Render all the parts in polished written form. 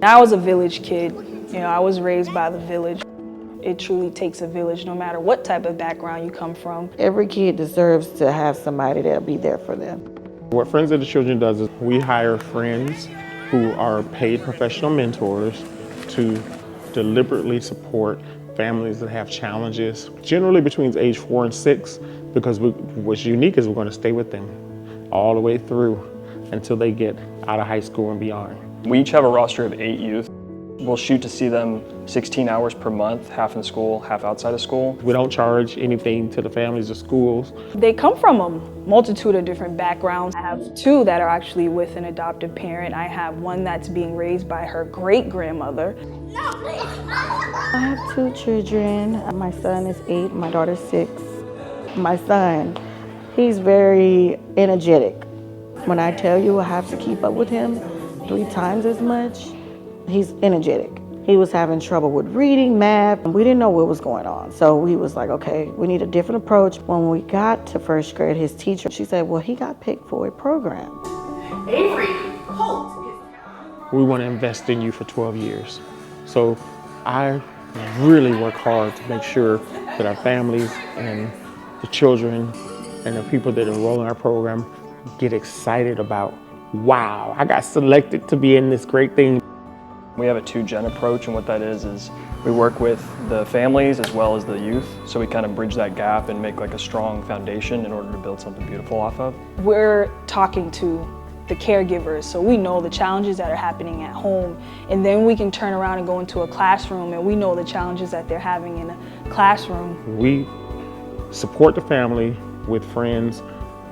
I was a village kid. You know, I was raised by the village. It truly takes a village, no matter what type of background you come from. Every kid deserves to have somebody that'll be there for them. What Friends of the Children does is we hire friends who are paid professional mentors to deliberately support families that have challenges, generally between age 4 and 6, because what's unique is we're going to stay with them all the way through until they get out of high school and beyond. We each have a roster of 8 youth. We'll shoot to see them 16 hours per month, half in school, half outside of school. We don't charge anything to the families or schools. They come from a multitude of different backgrounds. I have 2 that are actually with an adoptive parent. I have one that's being raised by her great-grandmother. I have 2 children. My son is 8, my daughter's 6. My son, he's very energetic. When I tell you I have to keep up with him 3 times as much, he's energetic. He was having trouble with reading, math, and we didn't know what was going on. So we was like, okay, we need a different approach. When we got to 1st grade, his teacher, she said, well, he got picked for a program. Avery, Holt. We want to invest in you for 12 years. So I really work hard to make sure that our families and the children and the people that enroll in our program get excited about, wow, I got selected to be in this great thing. We have a 2-gen approach, and what that is we work with the families as well as the youth, so we kind of bridge that gap and make like a strong foundation in order to build something beautiful off of. We're talking to the caregivers, so we know the challenges that are happening at home, and then we can turn around and go into a classroom and we know the challenges that they're having in a classroom. We support the family with friends,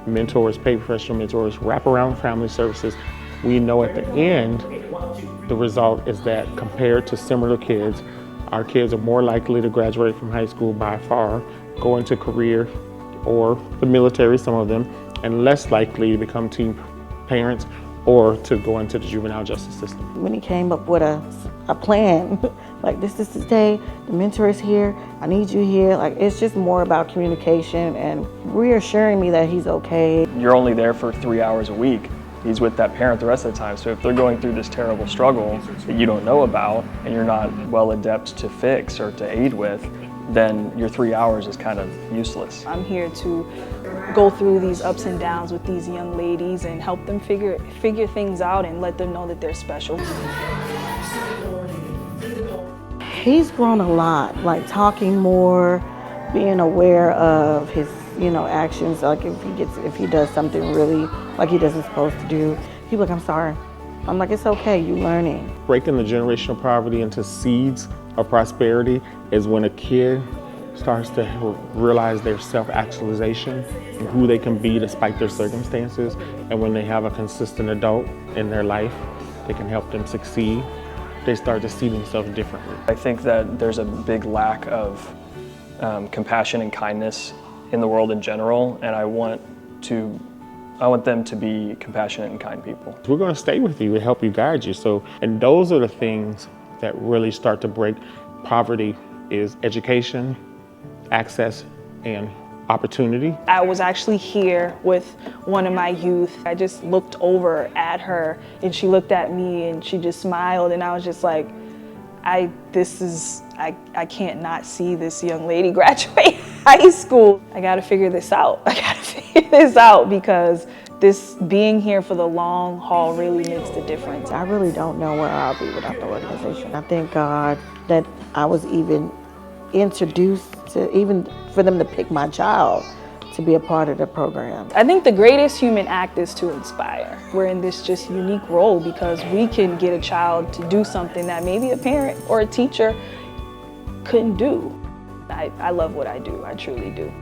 mentors, paid professional mentors, wraparound family services. We know at the end, the result is that compared to similar kids, our kids are more likely to graduate from high school by far, go into career or the military, some of them, and less likely to become teen parents or to go into the juvenile justice system. When he came up with a plan, like this is the day, the mentor is here, I need you here. Like, it's just more about communication and reassuring me that he's okay. You're only there for 3 hours a week. He's with that parent the rest of the time. So if they're going through this terrible struggle that you don't know about and you're not well adept to fix or to aid with, then your 3 hours is kind of useless. I'm here to go through these ups and downs with these young ladies and help them figure things out and let them know that they're special. He's grown a lot, like talking more, being aware of his, actions. Like if he does something really like he doesn't supposed to do, he's like, I'm sorry. I'm like, it's okay, you're learning. Breaking the generational poverty into seeds of prosperity is when a kid starts to realize their self-actualization and who they can be despite their circumstances. And when they have a consistent adult in their life that can help them succeed, they start to see themselves differently. I think that there's a big lack of compassion and kindness in the world in general, and I want them to be compassionate and kind people. We're going to stay with you and help you, guide you. And those are the things that really start to break poverty is education, access, and opportunity. I was actually here with one of my youth. I just looked over at her and she looked at me and she just smiled, and I was just like, I can't not see this young lady graduate high school. I gotta figure this out. I gotta figure this out because this being here for the long haul really makes the difference. I really don't know where I'll be without the organization. I thank God that I was even introduced to, even for them to pick my child to be a part of the program. I think the greatest human act is to inspire. We're in this just unique role because we can get a child to do something that maybe a parent or a teacher couldn't do. I love what I do, I truly do.